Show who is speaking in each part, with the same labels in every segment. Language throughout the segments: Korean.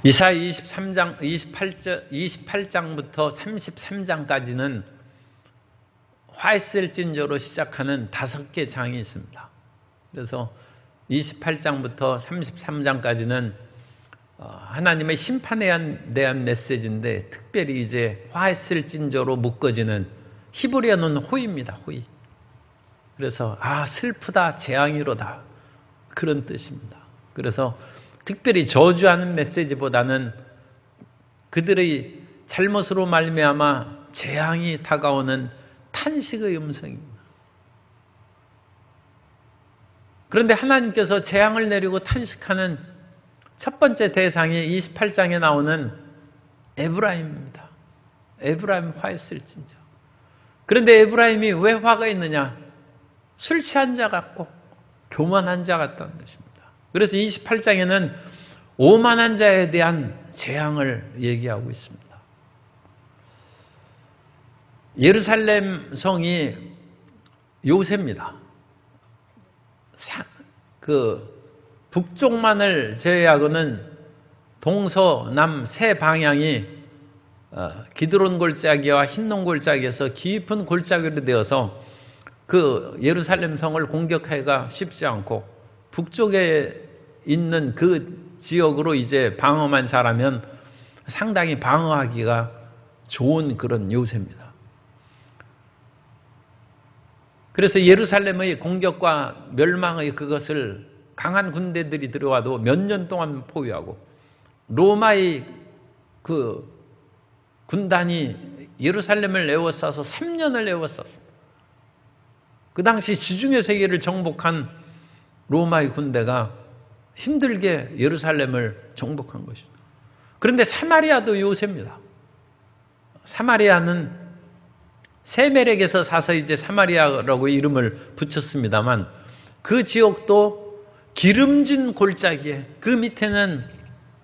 Speaker 1: 이사야 28장부터 33장까지는 화살진저로 시작하는 5개 장이 있습니다. 그래서 28장부터 33장까지는 하나님의 심판에 대한 메시지인데, 특별히 이제 화살진저로 묶어지는 히브리어는 호입니다. 호이. 그래서 슬프다, 재앙이로다, 그런 뜻입니다. 그래서 특별히 저주하는 메시지보다는 그들의 잘못으로 말미암아 재앙이 다가오는 탄식의 음성입니다. 그런데 하나님께서 재앙을 내리고 탄식하는 첫 번째 대상이 28장에 나오는 에브라임입니다. 에브라임 화했을진저. 그런데 에브라임이 왜 화가 있느냐? 술 취한 자 같고 교만한 자 같다는 것입니다. 그래서 28장에는 오만한 자에 대한 재앙을 얘기하고 있습니다. 예루살렘 성이 요새입니다. 북쪽만을 제외하고는 동서남 세 방향이 기드론 골짜기와 흰놈 골짜기에서 깊은 골짜기로 되어서 그 예루살렘 성을 공격하기가 쉽지 않고, 북쪽에 있는 그 지역으로 이제 방어만 잘하면 상당히 방어하기가 좋은 그런 요새입니다. 그래서 예루살렘의 공격과 멸망의 그것을 강한 군대들이 들어와도 몇 년 동안 포위하고, 로마의 그 군단이 예루살렘을 에워싸서 3년을 에워쌌습니다. 그 당시 지중해 세계를 정복한 로마의 군대가 힘들게 예루살렘을 정복한 것이죠. 그런데 사마리아도 요새입니다. 사마리아는 세멜에게서 사서 이제 사마리아라고 이름을 붙였습니다만, 그 지역도 기름진 골짜기에, 그 밑에는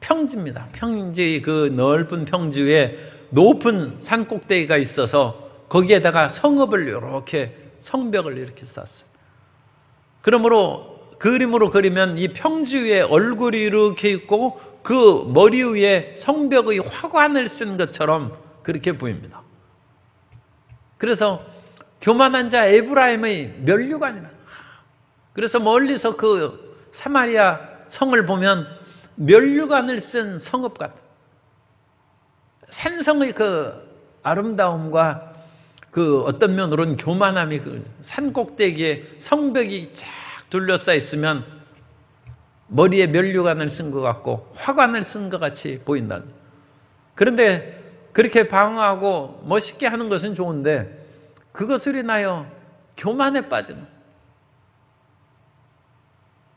Speaker 1: 평지입니다. 평지의 그 넓은 평지 위에 높은 산 꼭대기가 있어서 거기에다가 성읍을 이렇게, 성벽을 이렇게 쌓았어요. 그러므로 그림으로 그리면 이 평지 위에 얼굴이 이렇게 있고 그 머리 위에 성벽의 화관을 쓴 것처럼 그렇게 보입니다. 그래서 교만한 자 에브라임의 멸류관이다. 그래서 멀리서 그 사마리아 성을 보면 멸류관을 쓴 성읍 같다. 산성의 그 아름다움과 그 어떤 면으로는 교만함이 그 산 꼭대기에 성벽이 쫙 둘러싸 있으면 머리에 멸류관을 쓴 것 같고 화관을 쓴 것 같이 보인다. 그런데 그렇게 방어하고 멋있게 하는 것은 좋은데, 그것을 인하여 교만에 빠지는.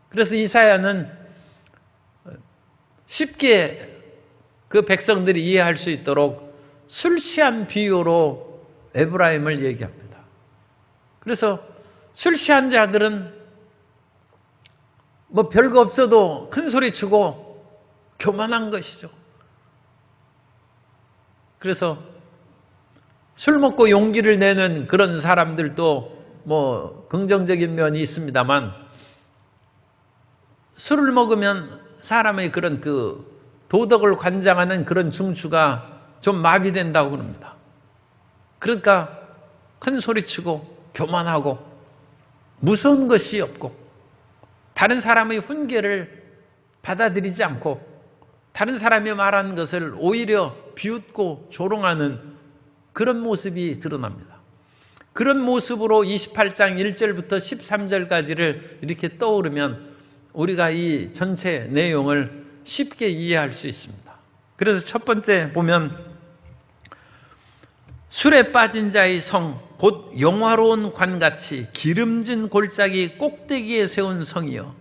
Speaker 1: 그래서 이사야는 쉽게 그 백성들이 이해할 수 있도록 술 취한 비유로 에브라임을 얘기합니다. 그래서 술 취한 자들은 뭐 별거 없어도 큰 소리 치고 교만한 것이죠. 그래서 술 먹고 용기를 내는 그런 사람들도 뭐 긍정적인 면이 있습니다만, 술을 먹으면 사람의 그런 그 도덕을 관장하는 그런 중추가 좀 마비된다고 그럽니다. 그러니까 큰 소리 치고 교만하고 무서운 것이 없고, 다른 사람의 훈계를 받아들이지 않고 다른 사람이 말하는 것을 오히려 비웃고 조롱하는 그런 모습이 드러납니다. 그런 모습으로 28장 1절부터 13절까지를 이렇게 떠오르면 우리가 이 전체 내용을 쉽게 이해할 수 있습니다. 그래서 첫 번째 보면, 술에 빠진 자의 성, 곧 영화로운 관같이 기름진 골짜기 꼭대기에 세운 성이요.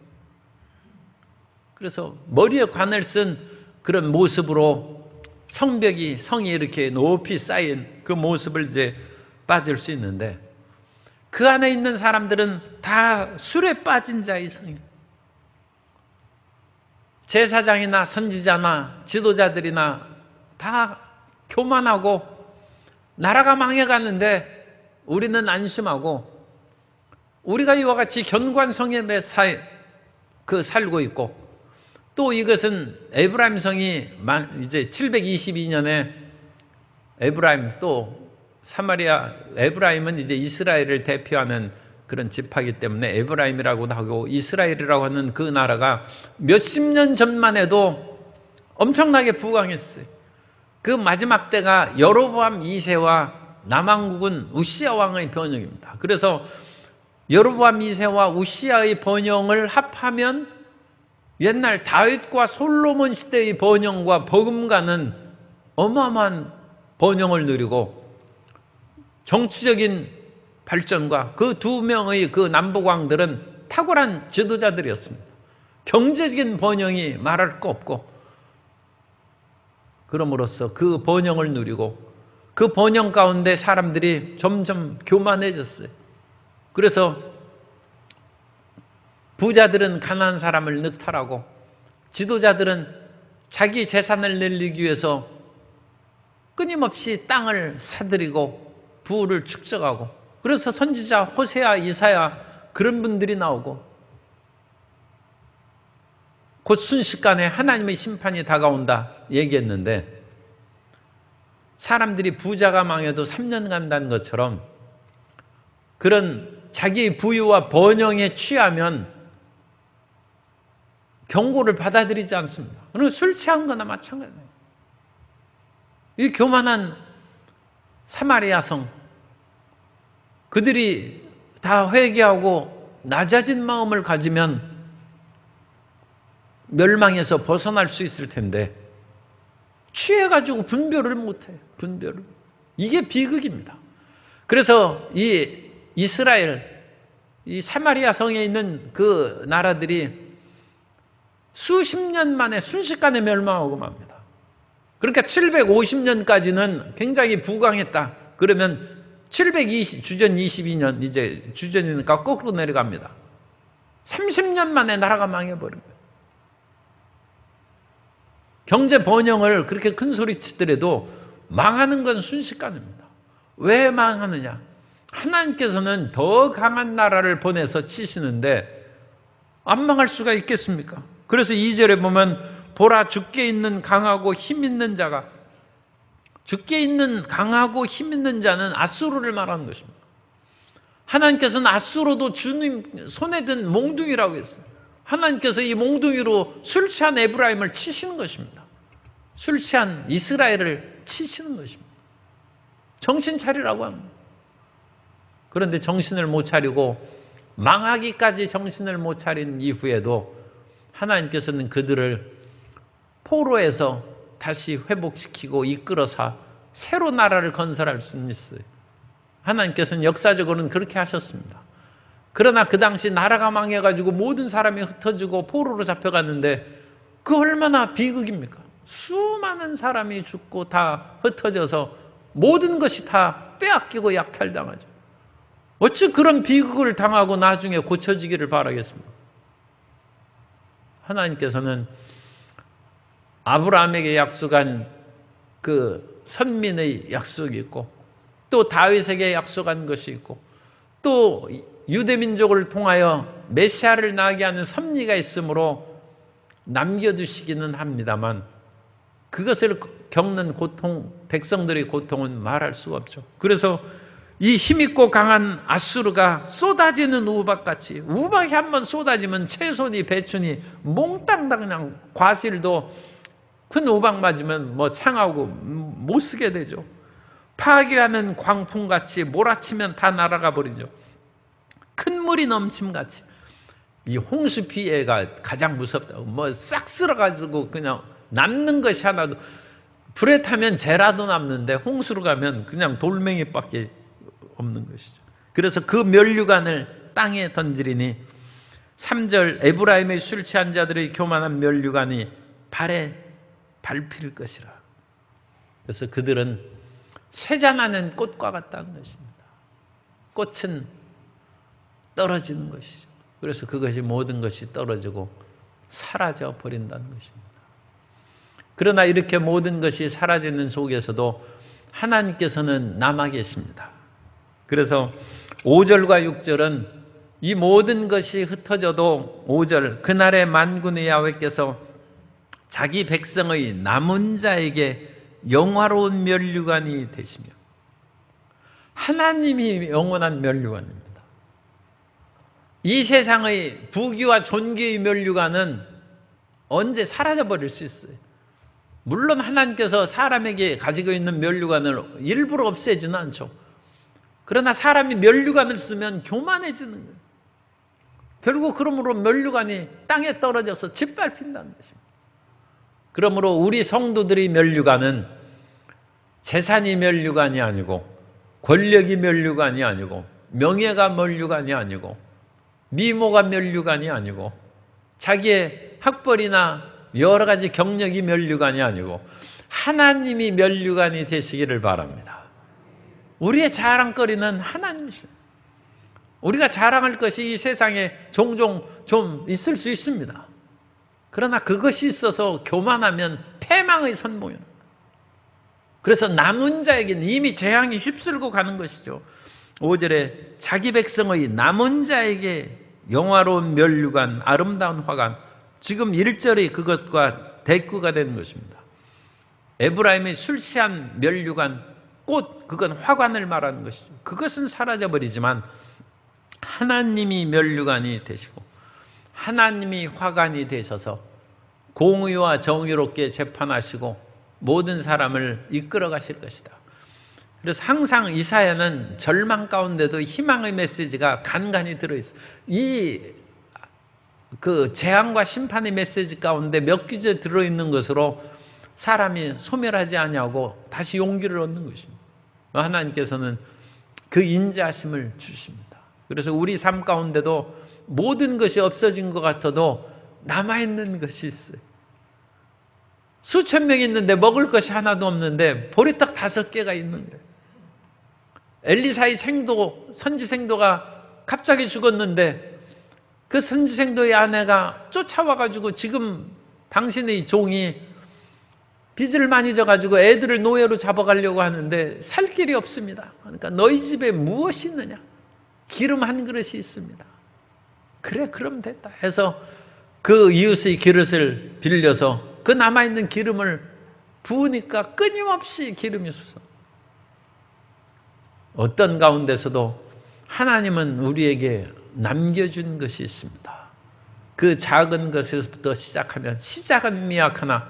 Speaker 1: 그래서 머리에 관을 쓴 그런 모습으로 성이 이렇게 높이 쌓인 그 모습을 이제 빠질 수 있는데, 그 안에 있는 사람들은 다 술에 빠진 자의 성이에요. 제사장이나 선지자나 지도자들이나 다 교만하고 나라가 망해갔는데 우리는 안심하고, 우리가 이와 같이 견고한 성에 살고 있고 또 이것은 에브라임 성이 이제 722년에 에브라임 또 사마리아, 에브라임은 이제 이스라엘을 대표하는 그런 지파이기 때문에 에브라임이라고도 하고 이스라엘이라고 하는 그 나라가 몇십 년 전만 해도 엄청나게 부강했어요. 그 마지막 때가 여로보암 2세와 남왕국은 우시야 왕의 번영입니다. 그래서 여로보암 2세와 우시야의 번영을 합하면 옛날 다윗과 솔로몬 시대의 번영과 버금가는 어마어마한 번영을 누리고 정치적인 발전과 그 두 명의 그 남북왕들은 탁월한 지도자들이었습니다. 경제적인 번영이 말할 거 없고, 그럼으로써 그 번영을 누리고 그 번영 가운데 사람들이 점점 교만해졌어요. 그래서 부자들은 가난한 사람을 늑탈하고 지도자들은 자기 재산을 늘리기 위해서 끊임없이 땅을 사들이고 부를 축적하고, 그래서 선지자 호세아, 이사야 그런 분들이 나오고 곧 순식간에 하나님의 심판이 다가온다 얘기했는데, 사람들이 부자가 망해도 3년 간다는 것처럼 그런 자기의 부유와 번영에 취하면 경고를 받아들이지 않습니다. 그리고 술 취한 거나 마찬가지예요. 이 교만한 사마리아 성, 그들이 다 회개하고 낮아진 마음을 가지면 멸망에서 벗어날 수 있을 텐데 취해가지고 분별을 못해요. 분별을. 이게 비극입니다. 그래서 이 이스라엘, 이 사마리아 성에 있는 그 나라들이 수십 년 만에 순식간에 멸망하고 맙니다. 그러니까 750년까지는 굉장히 부강했다. 그러면 주전 22년, 이제 주전이니까 거꾸로 내려갑니다. 30년 만에 나라가 망해버립니다. 경제 번영을 그렇게 큰 소리 치더라도 망하는 건 순식간입니다. 왜 망하느냐? 하나님께서는 더 강한 나라를 보내서 치시는데 안 망할 수가 있겠습니까? 그래서 2절에 보면 보라, 주께 있는 강하고 힘 있는 자가, 주께 있는 강하고 힘 있는 자는 아수르를 말하는 것입니다. 하나님께서는 아수르도 주님 손에 든 몽둥이라고 했어요. 하나님께서 이 몽둥이로 술 취한 에브라임을 치시는 것입니다. 술 취한 이스라엘을 치시는 것입니다. 정신 차리라고 합니다. 그런데 정신을 못 차리고 망하기까지 정신을 못 차린 이후에도 하나님께서는 그들을 포로에서 다시 회복시키고 이끌어서 새로 나라를 건설할 수 있어요. 하나님께서는 역사적으로는 그렇게 하셨습니다. 그러나 그 당시 나라가 망해가지고 모든 사람이 흩어지고 포로로 잡혀갔는데 그 얼마나 비극입니까? 수많은 사람이 죽고 다 흩어져서 모든 것이 다 빼앗기고 약탈당하죠. 어찌 그런 비극을 당하고 나중에 고쳐지기를 바라겠습니까? 하나님께서는 아브라함에게 약속한 그 선민의 약속이 있고, 또 다윗에게 약속한 것이 있고, 또 유대민족을 통하여 메시아를 나게 하는 섭리가 있으므로 남겨두시기는 합니다만 그것을 겪는 고통, 백성들의 고통은 말할 수가 없죠. 그래서 이 힘있고 강한 아수르가 쏟아지는 우박같이, 우박이 한번 쏟아지면 채소니 배추니 몽땅 그냥 과실도 큰 우박 맞으면 뭐 상하고 못 쓰게 되죠. 파괴하는 광풍같이 몰아치면 다 날아가 버리죠. 큰 물이 넘침같이. 이 홍수 피해가 가장 무섭다고. 뭐 싹 쓸어가지고 그냥 남는 것이 하나도, 불에 타면 재라도 남는데 홍수로 가면 그냥 돌멩이밖에 없는 것이죠. 그래서 그 면류관을 땅에 던지리니 3절 에브라임의 술 취한 자들의 교만한 면류관이 발에 밟힐 것이라. 그래서 그들은 쇠잔하는 꽃과 같다는 것입니다. 꽃은 떨어지는 것이죠. 그래서 그것이 모든 것이 떨어지고 사라져 버린다는 것입니다. 그러나 이렇게 모든 것이 사라지는 속에서도 하나님께서는 남아 계십니다. 그래서 5절과 6절은 이 모든 것이 흩어져도 5절 그날의 만군의 야훼께서 자기 백성의 남은 자에게 영화로운 면류관이 되시며, 하나님이 영원한 면류관입니다. 이 세상의 부귀와 존귀의 면류관은 언제 사라져버릴 수 있어요. 물론 하나님께서 사람에게 가지고 있는 면류관을 일부러 없애지는 않죠. 그러나 사람이 면류관을 쓰면 교만해지는 거예요. 결국 그러므로 면류관이 땅에 떨어져서 짓밟힌다는 것입니다. 그러므로 우리 성도들의 면류관은 재산이 면류관이 아니고, 권력이 면류관이 아니고, 명예가 면류관이 아니고, 미모가 면류관이 아니고, 자기의 학벌이나 여러 가지 경력이 면류관이 아니고 하나님이 면류관이 되시기를 바랍니다. 우리의 자랑거리는 하나님이십니다. 우리가 자랑할 것이 이 세상에 종종 좀 있을 수 있습니다. 그러나 그것이 있어서 교만하면 패망의 선봉입니다. 그래서 남은 자에게는 이미 재앙이 휩쓸고 가는 것이죠. 5절에 자기 백성의 남은 자에게 영화로운 면류관, 아름다운 화관, 지금 1절이 그것과 대꾸가 되는 것입니다. 에브라임의 술 취한 면류관, 꽃, 그건 화관을 말하는 것이죠. 그것은 사라져버리지만 하나님이 면류관이 되시고 하나님이 화관이 되셔서 공의와 정의롭게 재판하시고 모든 사람을 이끌어 가실 것이다. 그래서 항상 이사야는 절망 가운데도 희망의 메시지가 간간히 들어있어요. 그 재앙과 심판의 메시지 가운데 몇 구절 들어있는 것으로 사람이 소멸하지 아니하고 다시 용기를 얻는 것입니다. 하나님께서는 그 인자하심을 주십니다. 그래서 우리 삶 가운데도 모든 것이 없어진 것 같아도 남아있는 것이 있어요. 수천 명이 있는데 먹을 것이 하나도 없는데 보리떡 5개가 있는 거예요. 엘리사의 선지생도가 갑자기 죽었는데 그 선지생도의 아내가 쫓아와가지고 지금 당신의 종이 빚을 많이 져가지고 애들을 노예로 잡아가려고 하는데 살 길이 없습니다. 그러니까 너희 집에 무엇이 있느냐? 기름 한 그릇이 있습니다. 그래, 그럼 됐다 해서 그 이웃의 그릇을 빌려서 그 남아있는 기름을 부으니까 끊임없이 기름이 솟아. 어떤 가운데서도 하나님은 우리에게 남겨준 것이 있습니다. 그 작은 것에서부터 시작하면 시작은 미약하나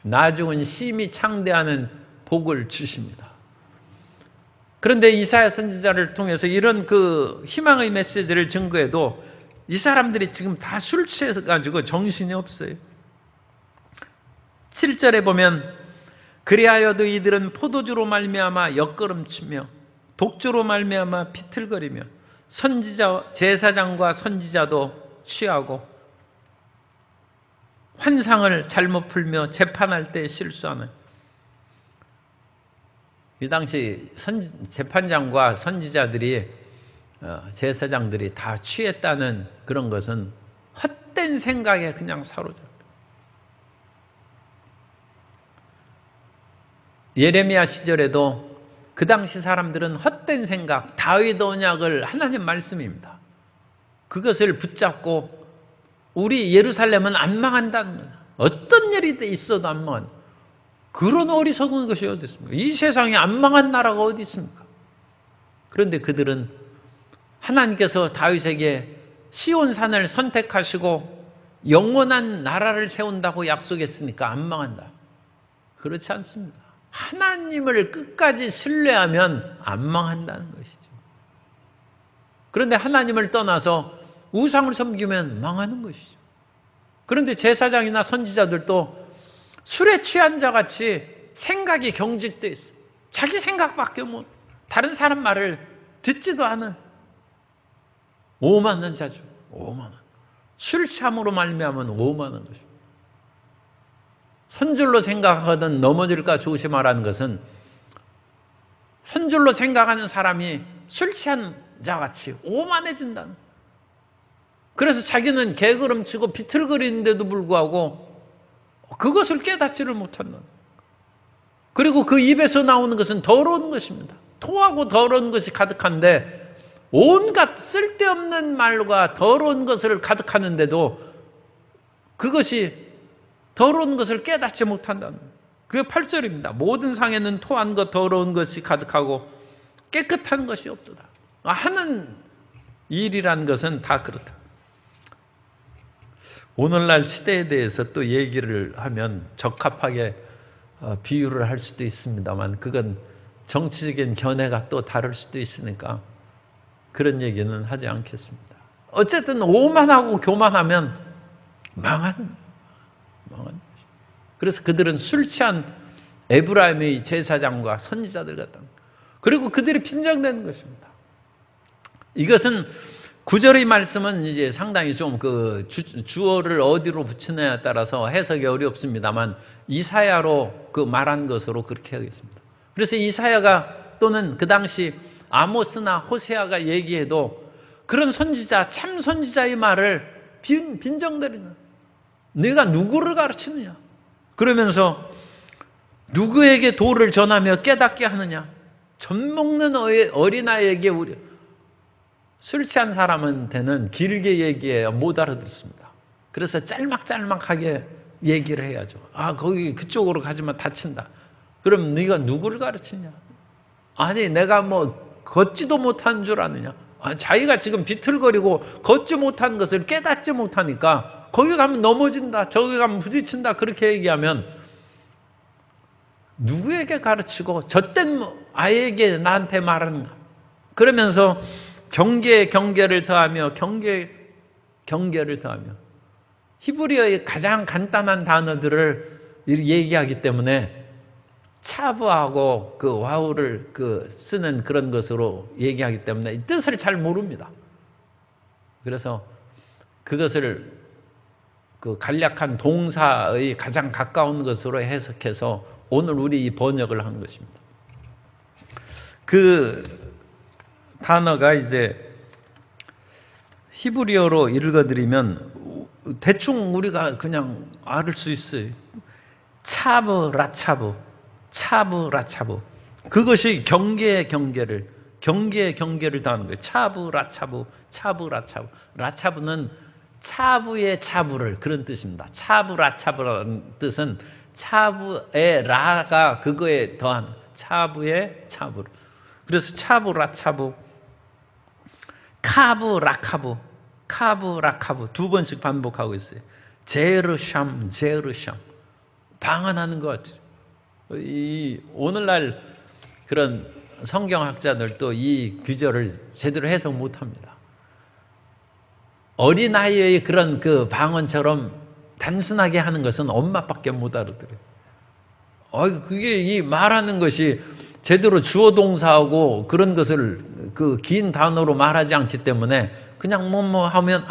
Speaker 1: 나중은 심히 창대하는 복을 주십니다. 그런데 이사야 선지자를 통해서 이런 그 희망의 메시지를 증거해도 이 사람들이 지금 다 술 취해가지고 정신이 없어요. 7절에 보면 그리하여도 이들은 포도주로 말미암아 역걸음치며 독주로 말미암아 비틀거리며 제사장과 선지자도 취하고 환상을 잘못 풀며 재판할 때 실수하는. 이 당시 재판장과 선지자들이 제사장들이 다 취했다는 그런 것은 헛된 생각에 그냥 사로잡혀. 예레미야 시절에도 그 당시 사람들은 헛된 생각, 다윗 언약을 하나님 말씀입니다. 그것을 붙잡고 우리 예루살렘은 안 망한다는 거예요. 어떤 일이 있어도 안 망한. 그런 어리석은 것이 어디 있습니까? 이 세상에 안 망한 나라가 어디 있습니까? 그런데 그들은 하나님께서 다윗에게 시온산을 선택하시고 영원한 나라를 세운다고 약속했으니까 안 망한다. 그렇지 않습니다. 하나님을 끝까지 신뢰하면 안 망한다는 것이죠. 그런데 하나님을 떠나서 우상을 섬기면 망하는 것이죠. 그런데 제사장이나 선지자들도 술에 취한 자같이 생각이 경직돼 있어요. 자기 생각밖에 못, 다른 사람 말을 듣지도 않은 오만한 자죠. 오만한. 술 취함으로 말미암은 오만한 것입니다. 선줄로 생각하거든 넘어질까 조심하라는 것은 선줄로 생각하는 사람이 술 취한 자같이 오만해진다는. 그래서 자기는 개걸음치고 비틀거리는데도 불구하고 그것을 깨닫지를 못한다. 그리고 그 입에서 나오는 것은 더러운 것입니다. 토하고 더러운 것이 가득한데 온갖 쓸데없는 말과 더러운 것을 가득하는데도 그것이 더러운 것을 깨닫지 못한다는 거예요. 그게 8절입니다. 모든 상에는 토한 것 더러운 것이 가득하고 깨끗한 것이 없도다. 하는 일이란 것은 다 그렇다. 오늘날 시대에 대해서 또 얘기를 하면 적합하게 비유를 할 수도 있습니다만 그건 정치적인 견해가 또 다를 수도 있으니까 그런 얘기는 하지 않겠습니다. 어쨌든 오만하고 교만하면 망한. 그래서 그들은 술 취한 에브라임의 제사장과 선지자들 같다. 그리고 그들이 빈정되는 것입니다. 이것은 9절의 말씀은 이제 상당히 좀 그 주어를 어디로 붙이느냐에 따라서 해석이 어렵습니다만 이사야로 그 말한 것으로 그렇게 하겠습니다. 그래서 이사야가 또는 그 당시 아모스나 호세아가 얘기해도 그런 선지자, 참 선지자의 말을 빈정대리는 네가 누구를 가르치느냐? 그러면서 누구에게 도를 전하며 깨닫게 하느냐? 젖 먹는 어린아이에게 우려. 술 취한 사람한테는 길게 얘기해야 못 알아듣습니다. 그래서 짤막짤막하게 얘기를 해야죠. 거기 그쪽으로 가지만 다친다. 그럼 네가 누구를 가르치냐? 아니 내가 뭐 걷지도 못한 줄 아느냐? 자기가 지금 비틀거리고 걷지 못한 것을 깨닫지 못하니까 거기 가면 넘어진다. 저기 가면 부딪힌다. 그렇게 얘기하면 누구에게 가르치고 젖된 아이에게 나한테 말하는가? 그러면서 경계에 경계를 더하며 경계를 더하며 히브리어의 가장 간단한 단어들을 얘기하기 때문에 차브하고 그 와우를 쓰는 그런 것으로 얘기하기 때문에 이 뜻을 잘 모릅니다. 그래서 그것을 그 간략한 동사의 가장 가까운 것으로 해석해서 오늘 우리 이 번역을 한 것입니다. 그 단어가 이제 히브리어로 읽어드리면 대충 우리가 그냥 알을 수 있어요. 차브 라차브. 그것이 경계의 경계를 다하는 거예요. 차브 라차브. 라차브는 차부의 차부를 그런 뜻입니다. 차브 라차브라는 뜻은 차부의 라가 그거에 더한 차부의 차부를. 그래서 차부 라차부, 카브 라카부 두 번씩 반복하고 있어요. 제르샴 방언하는 것. 이 오늘날 그런 성경학자들도 이 규절을 제대로 해석 못합니다. 어린아이의 그런 그 방언처럼 단순하게 하는 것은 엄마밖에 못 알아들어요. 그게 이 말하는 것이 제대로 주어 동사하고 그런 것을 그 긴 단어로 말하지 않기 때문에 그냥 뭐 하면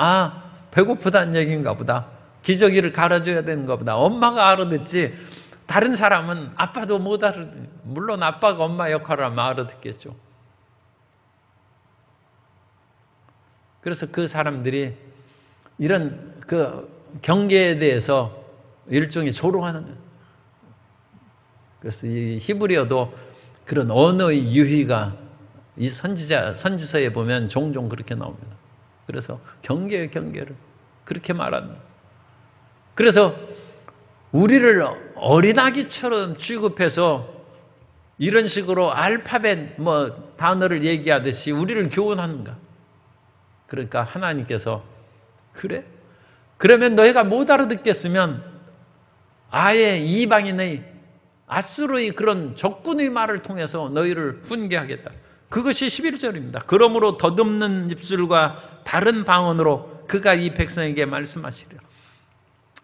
Speaker 1: 배고프다는 얘기인가 보다. 기저귀를 갈아줘야 되는가 보다. 엄마가 알아듣지 다른 사람은 아빠도 못 알아듣. 물론 아빠가 엄마 역할을 하면 알아듣겠죠. 그래서 그 사람들이 이런 그 경계에 대해서 일종의 조롱하는 거예요. 그래서 이 히브리어도 그런 언어의 유희가 이 선지서에 보면 종종 그렇게 나옵니다. 그래서 경계를 그렇게 말하는. 그래서 우리를 어린아기처럼 취급해서 이런 식으로 알파벳 단어를 얘기하듯이 우리를 교훈하는가? 그러니까 하나님께서 그래? 그러면 너희가 못 알아듣겠으면 아예 이방인의 아수르의 그런 적군의 말을 통해서 너희를 훈계하겠다. 그것이 11절입니다. 그러므로 더듬는 입술과 다른 방언으로 그가 이 백성에게 말씀하시려.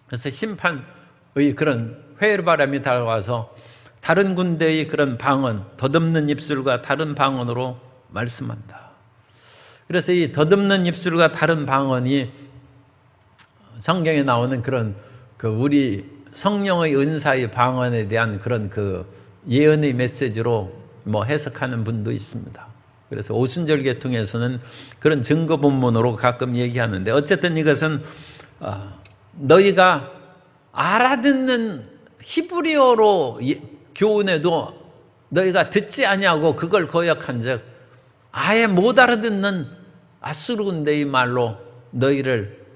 Speaker 1: 그래서 심판의 그런 회바람이 다가와서 다른 군대의 그런 방언, 더듬는 입술과 다른 방언으로 말씀한다. 그래서 이 더듬는 입술과 다른 방언이 성경에 나오는 그런 그 우리 성령의 은사의 방언에 대한 그런 그 예언의 메시지로 해석하는 분도 있습니다. 그래서 오순절 계통에서는 그런 증거 본문으로 가끔 얘기하는데 어쨌든 이것은 너희가 알아듣는 히브리어로 교훈해도 너희가 듣지 아니하고 그걸 거역한즉 아예 못 알아듣는 아수르 군대의 말로 너희를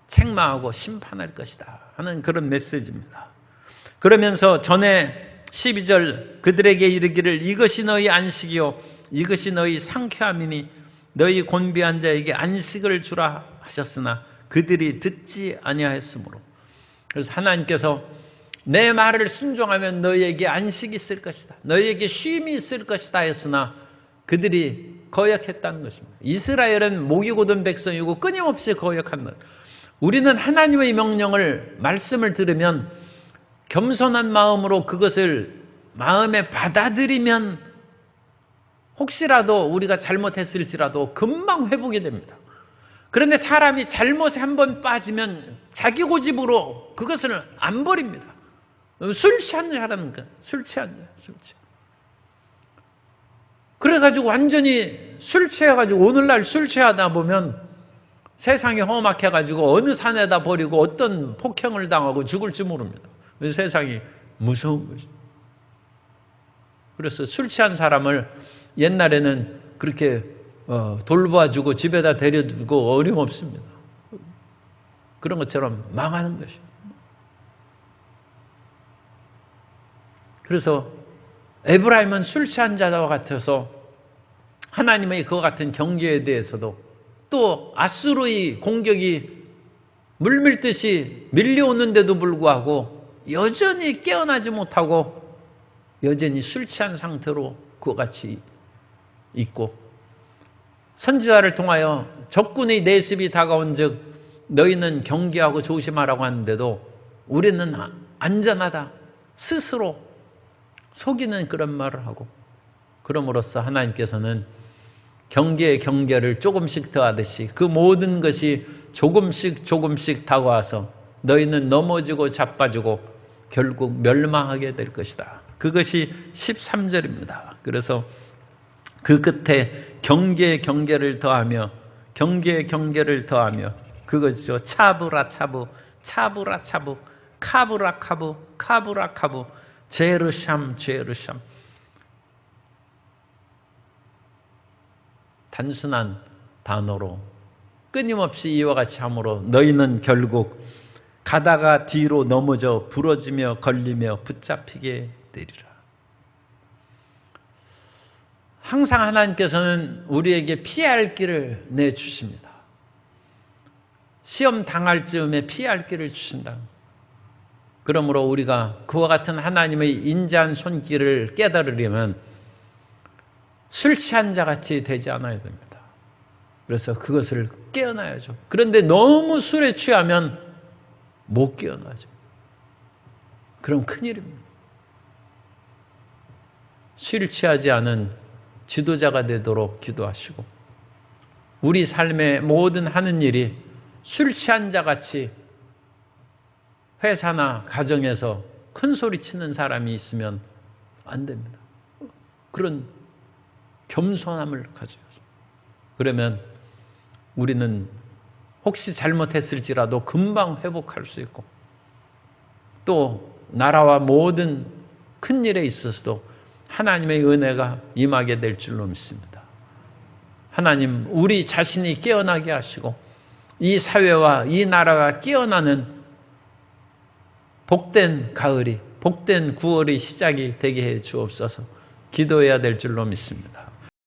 Speaker 1: 책망하고 심판할 것이다 하는 그런 메시지입니다. 그러면서 전에 12절 그들에게 이르기를 이것이 너희 안식이요 이것이 너희 상쾌함이니 너희 곤비한 자에게 안식을 주라 하셨으나 그들이 듣지 아니하였으므로. 그래서 하나님께서 내 말을 순종하면 너희에게 안식이 있을 것이다, 너희에게 쉼이 있을 것이다 했으나 그들이 거역했다는 것입니다. 이스라엘은 목이 고든 백성이고 끊임없이 거역한다. 우리는 하나님의 명령을 말씀을 들으면 겸손한 마음으로 그것을 마음에 받아들이면 혹시라도 우리가 잘못했을지라도 금방 회복이 됩니다. 그런데 사람이 잘못에 한번 빠지면 자기 고집으로 그것을 안 버립니다. 술 취한 자라는 거, 술 취한 자, 술 취. 그래가지고 완전히 술 취해가지고 오늘날 술 취하다 보면 세상이 험악해가지고 어느 산에다 버리고 어떤 폭행을 당하고 죽을지 모릅니다. 세상이 무서운 것이죠. 그래서 술 취한 사람을 옛날에는 그렇게 돌봐주고 집에다 데려두고 어림없습니다. 그런 것처럼 망하는 것이죠. 그래서 에브라임은 술 취한 자와 같아서 하나님의 그와 같은 경계에 대해서도 또 아수르의 공격이 물밀듯이 밀려오는데도 불구하고 여전히 깨어나지 못하고 여전히 술 취한 상태로 그와 같이 있고, 선지자를 통하여 적군의 내습이 다가온 즉 너희는 경계하고 조심하라고 하는데도 우리는 안전하다 스스로 속이는 그런 말을 하고, 그럼으로써 하나님께서는 경계를 조금씩 더하듯이 그 모든 것이 조금씩 다가와서 너희는 넘어지고 자빠지고 결국 멸망하게 될 것이다. 그것이 13절입니다. 그래서 그 끝에 경계를 더하며 경계를 더하며 그것이죠. 차브라차부 카브라카부 제르샴 단순한 단어로 끊임없이 이와 같이 함으로 너희는 결국 가다가 뒤로 넘어져 부러지며 걸리며 붙잡히게 되리라. 항상 하나님께서는 우리에게 피할 길을 내주십니다. 시험 당할 즈음에 피할 길을 주신다. 그러므로 우리가 그와 같은 하나님의 인자한 손길을 깨달으려면 술 취한 자같이 되지 않아야 됩니다. 그래서 그것을 깨어나야죠. 그런데 너무 술에 취하면 못 깨어나죠. 그럼 큰일입니다. 술 취하지 않은 지도자가 되도록 기도하시고, 우리 삶의 모든 하는 일이 술 취한 자같이 회사나 가정에서 큰 소리 치는 사람이 있으면 안 됩니다. 그런 겸손함을 가져야죠. 그러면 우리는 혹시 잘못했을지라도 금방 회복할 수 있고, 또 나라와 모든 큰 일에 있어서도 하나님의 은혜가 임하게 될 줄로 믿습니다. 하나님, 우리 자신이 깨어나게 하시고 이 사회와 이 나라가 깨어나는 복된 가을이, 복된 9월의 시작이 되게 해 주옵소서. 기도해야 될 줄로 믿습니다.